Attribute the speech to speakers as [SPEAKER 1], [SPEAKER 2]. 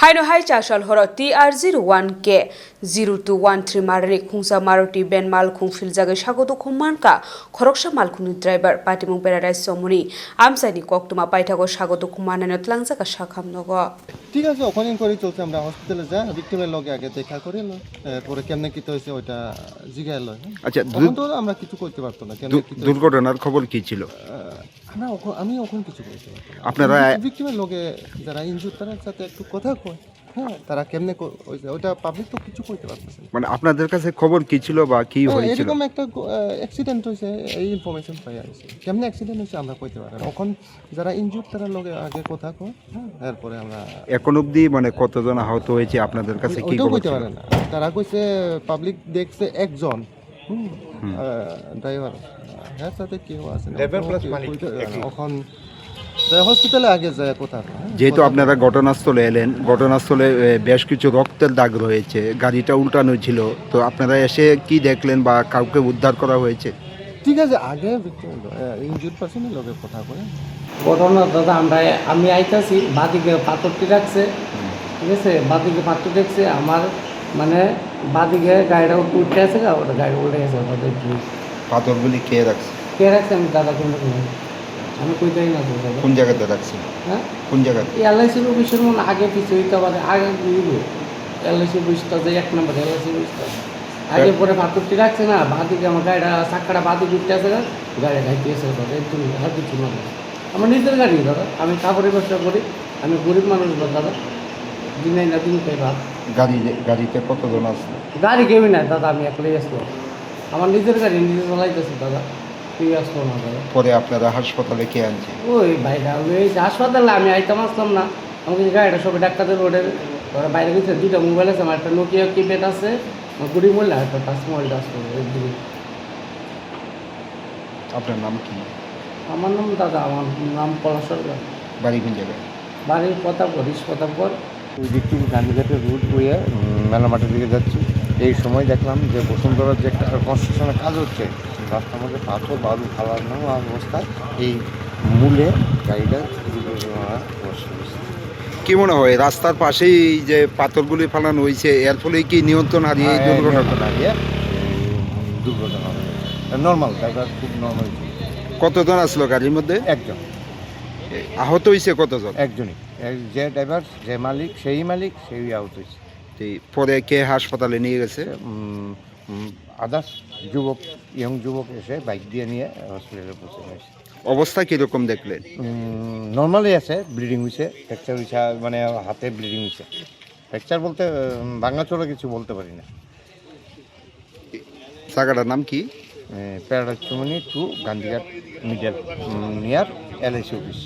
[SPEAKER 1] Haino hai chashal horo TR01K 0213 marri khungsa Maruti Ben Malkhung filjaga sagoto khummanka khoroksa Malkhungni driver Patimung Paradise Somoni amsani koktuma paithago sagoto khummanano tlangjaka sakhamnogo
[SPEAKER 2] ঠিক আছে ওখানে inquiry চলছে আমরা হসপিটালে যাই ভিকটিমের লগে আগে দেখা করে লই পরে কেমনে কি হইছে ওটা জিগায় লই
[SPEAKER 3] আচ্ছা
[SPEAKER 2] তখন তো আমরা কিছু করতে পারতো না কেমনে কি
[SPEAKER 3] দুর্ঘটনার খবর কি ছিল
[SPEAKER 2] আমি ওখানে কিছু করতে পারতো না
[SPEAKER 3] আপনারা
[SPEAKER 2] ভিকটিমের লগে যারা ইনজুর তার সাথে একটু কথা কয় হ্যাঁ তারা কেমনে হইছে ওটা পাবলিক তো কিছু করতে পারতেছে না
[SPEAKER 3] মানে আপনাদের কাছে খবর কি ছিল বা কি হয়েছিল
[SPEAKER 2] এরকম একটা অ্যাক্সিডেন্ট হইছে এই ইনফরমেশন পাই আইছে কেমনে অ্যাক্সিডেন্ট হইছে আমরা কইতে পারি না এখন যারা ইনজুর তারা লগে আগে কথা কয় হ্যাঁ এরপরে আমরা
[SPEAKER 3] এখন অবধি মানে কতজন আহত হয়েছে আপনাদের কাছে কি
[SPEAKER 2] ওইটাও
[SPEAKER 3] খবর
[SPEAKER 2] কইতে
[SPEAKER 3] ছিল?
[SPEAKER 2] পারে না তারা কইছে পাবলিক দেখছে একজন ড্রাইভার হ্যাঁ সাথে কেউ আছে না এখন হসপিটালে আগে যায় কোথা
[SPEAKER 3] যেহেতু আপনারা ঘটনাস্থলে এলেন ঘটনাস্থলে বেশ কিছু রক্তের দাগ রয়েছে গাড়িটা উল্টানো ছিল তো আপনারা এসে কি দেখলেন বা কাউকে উদ্ধার করা হয়েছে
[SPEAKER 2] ঠিক আছে আগে ইনজুর পার্সনের লগে কথা কয়
[SPEAKER 4] ঘটনা দাদা আমি আইতাছি বাদিকে পাথরটি রাখছে ঠিক আছে বাদিকে পাথর দেখছে আমার মানে বাদিকে গাড়িটা উঠে আছে ওটা গাড়ি উল্টে গেছে ওটা দেখি
[SPEAKER 3] পাথরগুলি কে রাখছে
[SPEAKER 4] কে রাখছে আমি দাদা কোনো আমি কই যাই না তো দাদা
[SPEAKER 3] কোন জায়গাতে রাখছে
[SPEAKER 4] হ্যাঁ
[SPEAKER 3] কোন জায়গাতে
[SPEAKER 4] এলআইসির অফিসের মনে আগে পিছু হইতে পারে আগে বুঝবো এলআইসি বুঝতে যে 1 নম্বর এলআইসি বুঝতে আগে পরে পাথরটি রাখছে না বাদিকে আমার গাড়িটা চাক্কাটা বাদিকে উঠতে আছে গাড়ি গাইতে এসে দাদা একটু আর কিছু না আমার নিজের গাড়ি দাদা আমি কাপড়ের ব্যবসা করি আমি গরিব মানুষ দাদা দিন না দিন পাই ভাত
[SPEAKER 3] গাড়িতে কতজন আছে
[SPEAKER 4] গাড়ি কেউই নাই দাদা আমি একলাই আসবো আমার নিজের গাড়ি নিজে চালাইতেছি দাদা তুই আসবো না দাদা
[SPEAKER 3] পরে আপনারা হাসপাতালে কে আনছে
[SPEAKER 4] ওই বাইরে হাসপাতালে আমি আইতাম আসলাম না আমাকে গাড়িটা সবাই ডাক্তারদের রোডের ওরা বাইরে গেছে 2টা মোবাইল আছে আমার একটা নোকিয়া কিপ্যাড আছে আমার গুড়ি মোবাইল একটা টাচ মোবাইল আসবো
[SPEAKER 3] আপনার নাম কি
[SPEAKER 4] আমার নাম দাদা আমার নাম পলাশ সরকার
[SPEAKER 3] বাড়ি কোন জায়গায়
[SPEAKER 4] বাড়ির প্রতাপগড় প্রতাপগড়
[SPEAKER 5] ওই দিকটি গান্ধীঘাটের রুট বইয়ে মেলামাঠের দিকে যাচ্ছি এই সময় দেখলাম যে বসুন্ধরার যে একটা কনস্ট্রাকশনের কাজ হচ্ছে রাস্তার মধ্যে পাথর বালু ফালানো অবস্থায় এই মূলে গাড়িটা
[SPEAKER 3] কি মনে হয় রাস্তার পাশেই যে পাথরগুলি ফালানো হয়েছে এর ফলে কি নিয়ন্ত্রণ হারিয়ে এই দুর্ঘটনা
[SPEAKER 5] দুর্ঘটনা নর্মাল ড্রাইভার খুব নর্মাল
[SPEAKER 3] কতজন আসলো গাড়ির মধ্যে
[SPEAKER 5] একজন
[SPEAKER 3] আহত হয়েছে কতজন
[SPEAKER 5] একজনই যে ড্রাইভার যে মালিক সেই আহত হয়েছে
[SPEAKER 3] পরে কে হাসপাতালে নিয়ে গেছে
[SPEAKER 5] আদার্স ইয়ং যুবক এসে বাইক দিয়ে নিয়ে হসপিটালে পৌঁছে গেছে
[SPEAKER 3] অবস্থা কীরকম দেখলেন
[SPEAKER 5] নর্মালি আছে ব্লিডিং হয়েছে ফ্র্যাকচার হয়েছে মানে হাতে ব্লিডিং হয়েছে ফ্র্যাকচার বলতে ভাঙাচোরা কিছু বলতে পারি না
[SPEAKER 3] জায়গাটার নাম কি
[SPEAKER 5] paradise Choumoni to Gandhighat middle near LIC office